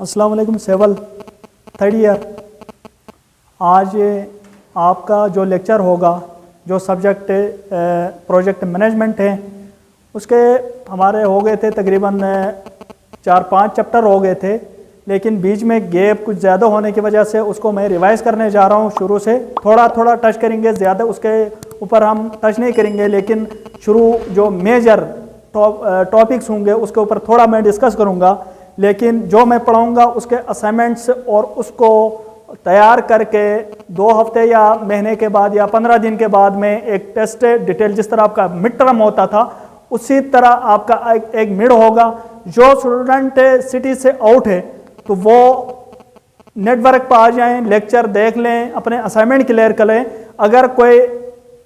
अस्सलाम वालेकुम सेवल third year. आज आपका जो लेक्चर होगा, जो सब्जेक्ट प्रोजेक्ट मैनेजमेंट है, उसके हमारे हो गए थे तकरीबन 4-5 चैप्टर हो गए थे, लेकिन बीच में गैप कुछ ज़्यादा होने की वजह से उसको मैं रिवाइज करने जा रहा हूँ। शुरू से थोड़ा थोड़ा टच करेंगे, ज़्यादा उसके ऊपर हम टच नहीं करेंगे, लेकिन शुरू जो मेजर टॉपिक्स होंगे उसके ऊपर थोड़ा मैं डिस्कस करूँगा। लेकिन जो मैं पढ़ाऊँगा उसके असाइनमेंट्स और उसको तैयार करके 2 हफ्ते या महीने के बाद या 15 दिन के बाद में एक टेस्ट डिटेल, जिस तरह आपका मिड टर्म होता था उसी तरह आपका एक मिड होगा। जो स्टूडेंट सिटी से आउट है तो वो नेटवर्क पर आ जाएं, लेक्चर देख लें, अपने असाइनमेंट क्लियर कर लें। अगर कोई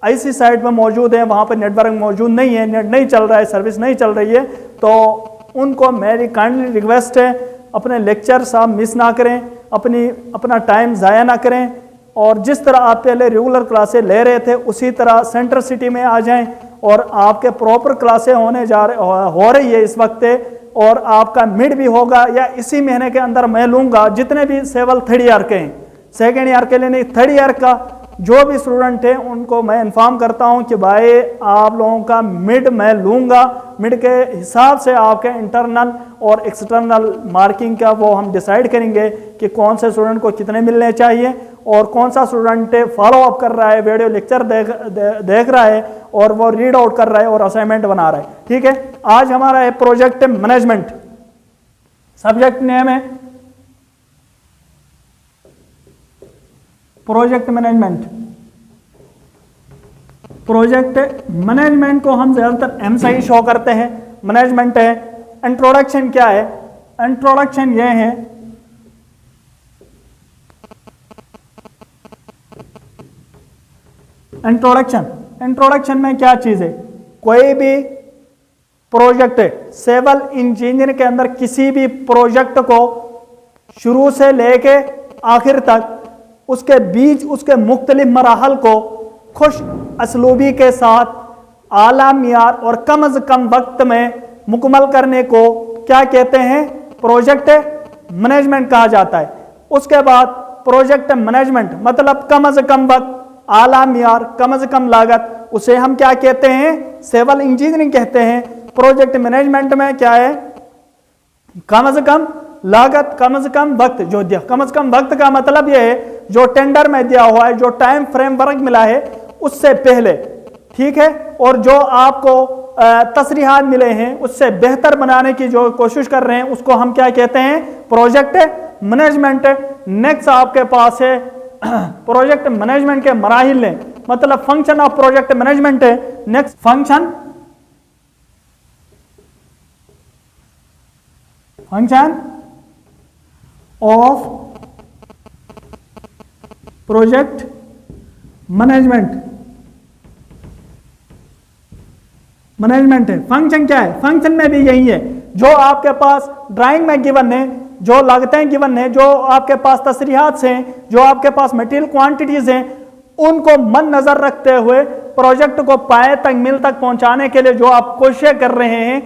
ऐसी साइट पर मौजूद है वहाँ पर नेटवर्क मौजूद नहीं है, नेट नहीं चल रहा है, सर्विस नहीं चल रही है, तो उनको मेरी काइंडली रिक्वेस्ट है अपने लेक्चर साहब मिस ना करें, अपना टाइम ज़ाया ना करें, और जिस तरह आप पहले रेगुलर क्लासें ले रहे थे उसी तरह सेंटर सिटी में आ जाएं और आपके प्रॉपर क्लासें हो रही है इस वक्त, और आपका मिड भी होगा या इसी महीने के अंदर मैं लूँगा। जितने भी सेवल थर्ड ईयर के हैं, सेकेंड ईयर के लिए नहीं, थर्ड ईयर का जो भी स्टूडेंट है उनको मैं इन्फॉर्म करता हूं कि भाई आप लोगों का मिड मैं लूँगा। मिड के हिसाब से आपके इंटरनल और एक्सटर्नल मार्किंग का वो हम डिसाइड करेंगे कि कौन से स्टूडेंट को कितने मिलने चाहिए और कौन सा स्टूडेंट फॉलो अप कर रहा है, वीडियो लेक्चर देख रहा है और वो रीड आउट कर रहा है और असाइनमेंट बना रहा है। ठीक है, आज हमारा है प्रोजेक्ट मैनेजमेंट, सब्जेक्ट नेम है प्रोजेक्ट मैनेजमेंट। प्रोजेक्ट मैनेजमेंट को हम ज्यादातर एम से ही शो करते हैं। मैनेजमेंट है। इंट्रोडक्शन क्या है? इंट्रोडक्शन ये है इंट्रोडक्शन में क्या चीज है? कोई भी प्रोजेक्ट है, सिविल इंजीनियर के अंदर किसी भी प्रोजेक्ट को शुरू से लेके आखिर तक उसके बीच उसके मुख्तलिफ मराहल को खुश असलूबी के साथ आला मियार और कम अज कम वक्त में मुकम्मल करने को क्या कहते हैं? प्रोजेक्ट मैनेजमेंट कहा जाता है। उसके बाद प्रोजेक्ट मैनेजमेंट मतलब कम अज कम वक्त, आला मियार, कम अज कम लागत, उसे हम क्या कहते हैं? सिविल इंजीनियरिंग कहते हैं। प्रोजेक्ट मैनेजमेंट में क्या है? कम अज कम लागत, कम से कम वक्त जो दिया। कम से कम वक्त का मतलब यह है जो टेंडर में दिया हुआ है, जो टाइम फ्रेमवर्क मिला है उससे पहले, ठीक है, और जो आपको तसरीहात मिले हैं उससे बेहतर बनाने की जो कोशिश कर रहे हैं उसको हम क्या कहते हैं? Project management. नेक्स्ट आपके पास है प्रोजेक्ट मैनेजमेंट के मराहिल है, मतलब फंक्शन ऑफ प्रोजेक्ट मैनेजमेंट है। Next function of project management है। फंक्शन क्या है? फंक्शन में भी यही है, जो आपके पास ड्राइंग में गिवन है, जो लागतें गिवन है, जो आपके पास तसरीहात हैं, जो आपके पास मटेरियल क्वांटिटीज हैं, उनको मन नजर रखते हुए प्रोजेक्ट को पाए तक मिल तक पहुंचाने के लिए जो आप कोशिशें कर रहे हैं,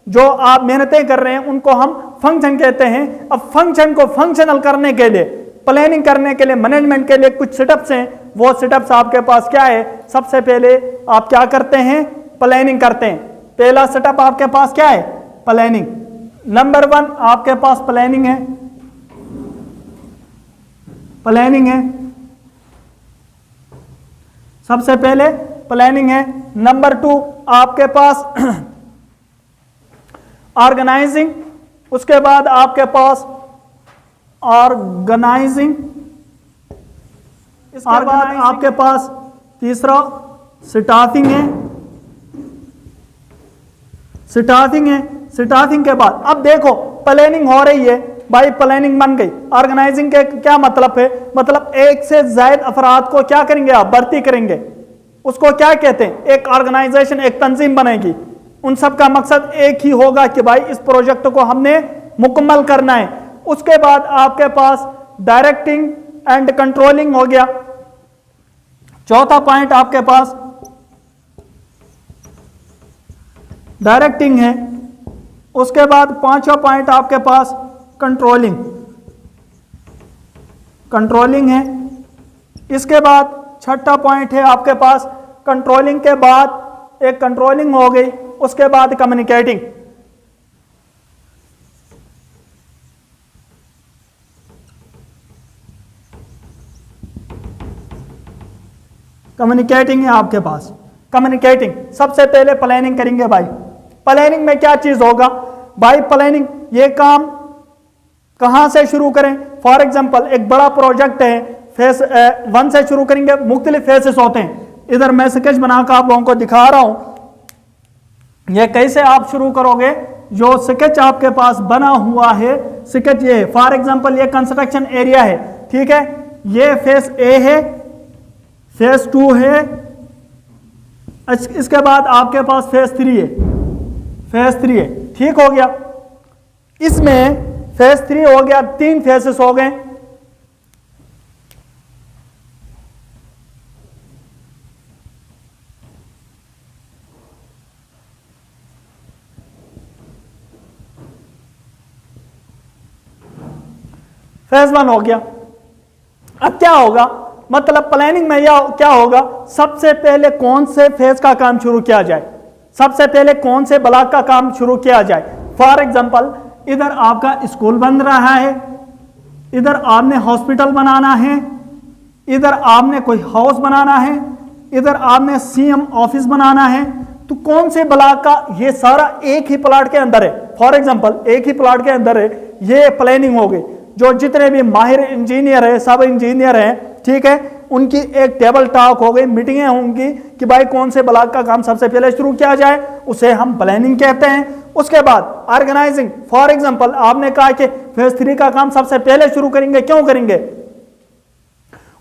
जो आप मेहनतें कर रहे हैं, उनको हम फंक्शन कहते हैं। अब फंक्शन को फंक्शनल करने के लिए, प्लानिंग करने के लिए, मैनेजमेंट के लिए कुछ सेटअप्स हैं। वो सेटअप्स आपके पास क्या है? सबसे पहले आप क्या करते हैं? प्लानिंग करते हैं। पहला सेटअप आपके पास क्या है? प्लानिंग। नंबर 1 आपके पास प्लानिंग है। सबसे पहले प्लानिंग है। नंबर 2 आपके पास ऑर्गेनाइजिंग, उसके बाद आपके पास ऑर्गेनाइजिंग, इसके बाद आपके पास तीसरा स्टाफिंग है। स्टाफिंग के बाद अब देखो प्लानिंग हो रही है भाई, प्लानिंग बन गई। ऑर्गेनाइजिंग के क्या मतलब है? मतलब एक से ज्यादा अफराद को क्या करेंगे? आप भर्ती करेंगे। उसको क्या कहते हैं? एक ऑर्गेनाइजेशन, एक तंजीम बनेगी। उन सब का मकसद एक ही होगा कि भाई इस प्रोजेक्ट को हमने मुकम्मल करना है। उसके बाद आपके पास डायरेक्टिंग एंड कंट्रोलिंग हो गया। चौथा पॉइंट आपके पास डायरेक्टिंग है। उसके बाद पांचवा पॉइंट आपके पास कंट्रोलिंग, कंट्रोलिंग है। इसके बाद छठा पॉइंट है आपके पास, कंट्रोलिंग के बाद एक कंट्रोलिंग हो गई, उसके बाद कम्युनिकेटिंग। कम्युनिकेटिंग है आपके पास। कम्युनिकेटिंग सबसे पहले प्लानिंग करेंगे भाई। प्लानिंग में क्या चीज होगा भाई? प्लानिंग, ये काम कहां से शुरू करें? फॉर एग्जांपल एक बड़ा प्रोजेक्ट है, फेस 1 से शुरू करेंगे, मुख्तलिफ फेसेस होते हैं। इधर मैं स्केच बनाकर आप लोगों को दिखा रहा हूं, ये कैसे आप शुरू करोगे। जो स्केच आपके पास बना हुआ है, स्केच ये है। फॉर एग्जांपल ये कंस्ट्रक्शन एरिया है, ठीक है, ये फेस ए है, फेस 2 है, इसके बाद आपके पास फेस 3 है, फेस 3 है, ठीक हो गया। इसमें फेस 3 हो गया, 3 फेसेस हो गए। फेज 1 हो गया। अब क्या होगा, मतलब प्लानिंग में यह क्या होगा, सबसे पहले कौन से फेज का काम शुरू किया जाए, सबसे पहले कौन से ब्लॉक का काम शुरू किया जाए। फॉर एग्जांपल इधर आपका स्कूल बन रहा है, इधर आपने हॉस्पिटल बनाना है, इधर आपने कोई हाउस बनाना है, इधर आपने सीएम ऑफिस बनाना है। तो कौन से ब्लॉक का, ये सारा एक ही प्लाट के अंदर है। फॉर एग्जांपल एक ही प्लाट के अंदर है, ये प्लानिंग हो गई। जो जितने भी माहिर इंजीनियर है, सब इंजीनियर हैं, ठीक है, उनकी एक टेबल टॉक हो गई, मीटिंगें होंगी कि भाई कौन से ब्लॉक का काम सबसे पहले शुरू किया जाए, उसे हम प्लानिंग कहते हैं। उसके बाद ऑर्गेनाइजिंग। फॉर एग्जांपल आपने कहा कि फेज 3 का काम सबसे पहले शुरू करेंगे, क्यों करेंगे?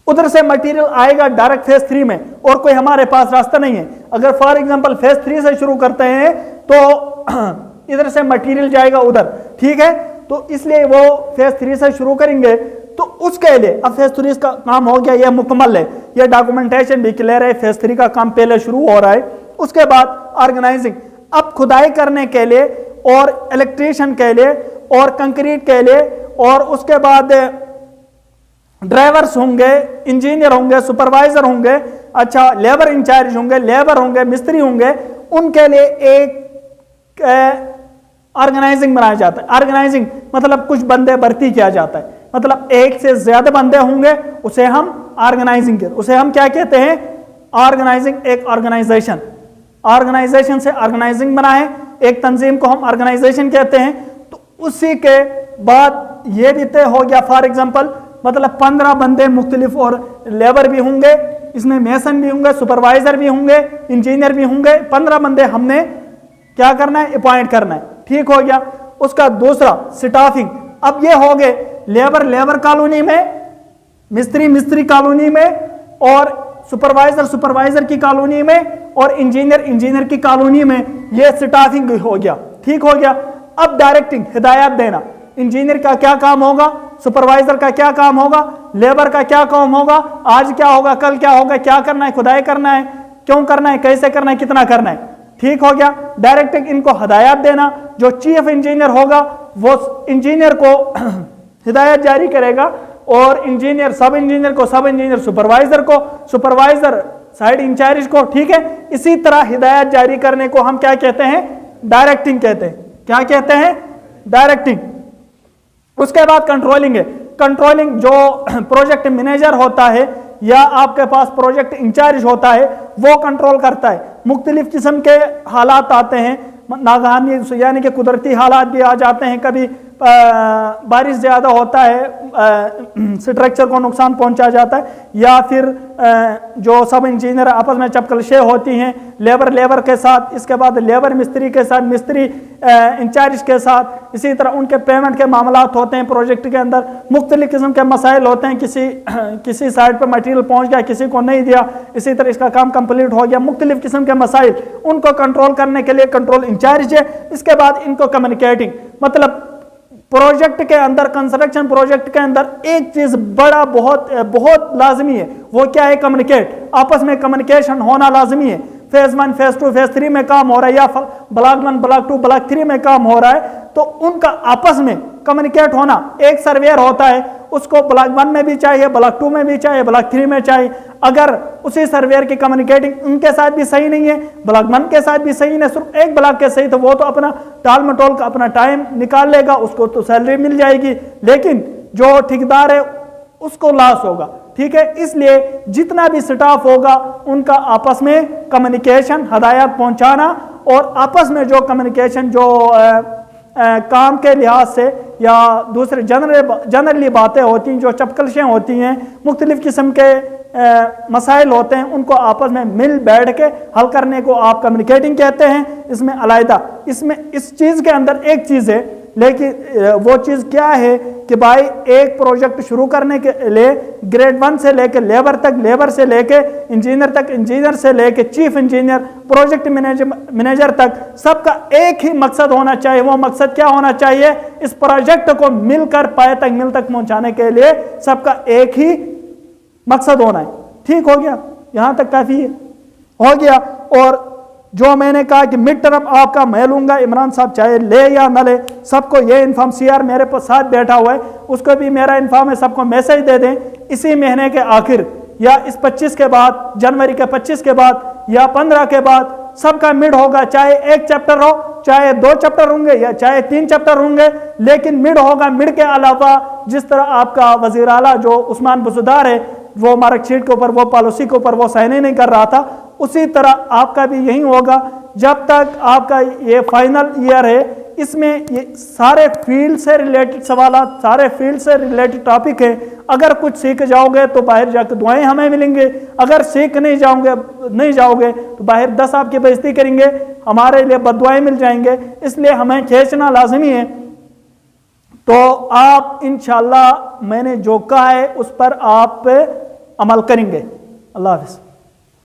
उधर से मटेरियल आएगा डायरेक्ट फेज 3 में और कोई हमारे पास रास्ता नहीं है। अगर फॉर एग्जांपल फेज 3 से शुरू करते हैं तो इधर से मटेरियल जाएगा उधर, ठीक है, तो इसलिए वो फेज 3 से शुरू करेंगे। तो उसके लिए अब फेज 3 का काम हो गया, ये मुकम्मल है, ये डॉक्यूमेंटेशन भी क्लियर है, फेज 3 का काम पहले शुरू हो रहा है। उसके बाद ऑर्गेनाइजिंग, अब खुदाई करने के लिए और इलेक्ट्रीशियन के लिए और कंक्रीट के लिए, और उसके बाद ड्राइवर्स होंगे, इंजीनियर होंगे, सुपरवाइजर होंगे, अच्छा लेबर इंचार्ज होंगे, लेबर होंगे, मिस्त्री होंगे, उनके लिए एक ऑर्गेनाइजिंग बनाया जाता है। ऑर्गेनाइजिंग मतलब कुछ बंदे भर्ती किया जाता है, मतलब एक से ज्यादा बंदे होंगे, उसे हम ऑर्गेनाइजिंग कहते हैं। उसे हम क्या कहते हैं? ऑर्गेनाइजिंग। एक ऑर्गेनाइजेशन, ऑर्गेनाइजेशन से ऑर्गेनाइजिंग बना है, एक तंजीम को हम ऑर्गेनाइजेशन कहते हैं। तो उसी के बाद ये भी तय हो गया, फॉर एग्जांपल मतलब 15 बंदे मुख्तलिफ और लेबर भी होंगे, इसमें मेसन भी होंगे, सुपरवाइजर भी होंगे, इंजीनियर भी होंगे, 15 बंदे हमने क्या करना है? अपॉइंट करना है, ठीक हो गया। उसका दूसरा स्टाफिंग। अब ये हो गए लेबर लेबर कॉलोनी में, मिस्त्री मिस्त्री कॉलोनी में, और सुपरवाइजर सुपरवाइजर की कॉलोनी में, और इंजीनियर इंजीनियर की कॉलोनी में। ये स्टाफिंग हो गया, ठीक हो गया। अब डायरेक्टिंग, हिदायत देना, इंजीनियर का क्या काम होगा, सुपरवाइजर का क्या काम होगा, लेबर का क्या काम होगा, आज क्या होगा, कल क्या होगा, क्या करना है, खुदाई करना है, क्यों करना है, कैसे करना है, कितना करना है, ठीक हो गया। डायरेक्टिंग, इनको हिदायत देना। जो चीफ इंजीनियर होगा वो इंजीनियर को हिदायत जारी करेगा, और इंजीनियर सब इंजीनियर को, सब इंजीनियर सुपरवाइजर को, सुपरवाइजर साइड इंचार्ज को, ठीक है। इसी तरह हिदायत जारी करने को हम क्या कहते हैं? डायरेक्टिंग कहते हैं। क्या कहते हैं? डायरेक्टिंग। उसके बाद कंट्रोलिंग है। कंट्रोलिंग जो प्रोजेक्ट मैनेजर होता है या आपके पास प्रोजेक्ट इंचार्ज होता है, वो कंट्रोल करता है। मुख्तलिफ किस्म के हालात आते हैं, नागहानी यानी कि कुदरती हालात भी आ जाते हैं, कभी बारिश ज़्यादा होता है, स्ट्रक्चर को नुकसान पहुंचा जाता है, या फिर जो सब इंजीनियर आपस में चपकलशें होती हैं लेबर लेबर के साथ, इसके बाद लेबर मिस्त्री के साथ, मिस्त्री इंचार्ज के साथ, इसी तरह उनके पेमेंट के मामलात होते हैं। प्रोजेक्ट के अंदर मुख्तलिफ किस्म के मसाइल होते हैं, किसी साइड पर मटेरियल पहुंच गया, किसी को नहीं दिया, इसी तरह इसका काम कंप्लीट हो गया, मुख्तलिफ किस्म के मसाइल, उनको कंट्रोल करने के लिए कंट्रोल इंचार्ज है। इसके बाद इनको कम्युनिकेटिंग, मतलब प्रोजेक्ट के अंदर, कंस्ट्रक्शन प्रोजेक्ट के अंदर एक चीज बड़ा बहुत बहुत लाजमी है, वो क्या है? कम्युनिकेट। आपस में कम्युनिकेशन होना लाजमी है। फेज़ 1, फेज़ 2, फेज़ 3 में काम हो रहा है या ब्लॉक 1, ब्लॉक 2, ब्लॉक 3 में काम हो रहा है, तो उनका आपस में कम्युनिकेट होना, एक सर्वेयर होता है उसको ब्लॉक 1 में भी चाहिए, ब्लॉक 2 में भी चाहिए, ब्लॉक 3 में चाहिए। अगर उसी सर्वेयर की कम्युनिकेटिंग उनके साथ भी सही नहीं है, ब्लॉक 1 के साथ भी सही नहीं, सिर्फ एक ब्लॉक के सही, तो वो तो अपना टाल मटोल का अपना टाइम निकाल लेगा, उसको तो सैलरी मिल जाएगी, लेकिन जो ठेकेदार है उसको लॉस होगा। ठीक है, इसलिए जितना भी स्टाफ होगा उनका आपस में कम्युनिकेशन, हदायत पहुंचाना और आपस में जो कम्युनिकेशन जो काम के लिहाज से या दूसरे जनरली बातें होती हैं, जो चपकलशें होती हैं, मुख्तलिफ किस्म के मसाइल होते हैं, उनको आपस में मिल बैठ के हल करने को आप कम्युनिकेटिंग कहते हैं। इसमें अलहदा इसमें इस चीज़ के अंदर एक चीज़ है, लेकिन वो चीज़ क्या है कि भाई एक प्रोजेक्ट शुरू करने के लिए ग्रेड 1 से लेकर लेबर तक, लेबर से लेकर इंजीनियर तक, इंजीनियर से लेकर चीफ इंजीनियर, प्रोजेक्ट मैनेजर तक, सबका एक ही मकसद होना चाहिए। वो मकसद क्या होना चाहिए? इस प्रोजेक्ट को मिलकर पाए तक मिल तक पहुंचाने के लिए सबका एक ही मकसद होना है। ठीक हो गया, यहां तक काफी हो गया। और जो मैंने कहा कि मिड टर्म आपका मैं लूंगा, इमरान साहब चाहे ले या न ले, सबको ये इन्फॉर्म, सीआर मेरे पास साथ बैठा हुआ है, उसको भी मेरा इन्फॉर्म है, सबको मैसेज दे दें इसी महीने के आखिर या इस 25 के बाद, जनवरी के 25 के बाद या 15 के बाद सबका मिड होगा। चाहे एक चैप्टर हो, चाहे 2 चैप्टर होंगे या चाहे 3 चैप्टर होंगे, लेकिन मिड होगा। मिड के अलावा जिस तरह आपका वजीर आला जो उस्मान बुजुदार है, वो मार्कशीट के ऊपर, वो पॉलिसी के ऊपर वो साइन नहीं कर रहा था, उसी तरह आपका भी यही होगा। जब तक आपका ये फाइनल ईयर है, इसमें ये सारे फील्ड से रिलेटेड सवालात, सारे फील्ड से रिलेटेड टॉपिक है। अगर कुछ सीख जाओगे तो बाहर जाकर दुआएं हमें मिलेंगे, अगर सीख नहीं जाओगे तो बाहर 10 आपकी बेइज्जती करेंगे, हमारे लिए बददुआएं मिल जाएंगे। इसलिए हमें खींचना लाजमी है। तो आप इंशाअल्लाह मैंने जो कहा है उस पर आप अमल करेंगे। अल्लाह हाफ़िज़।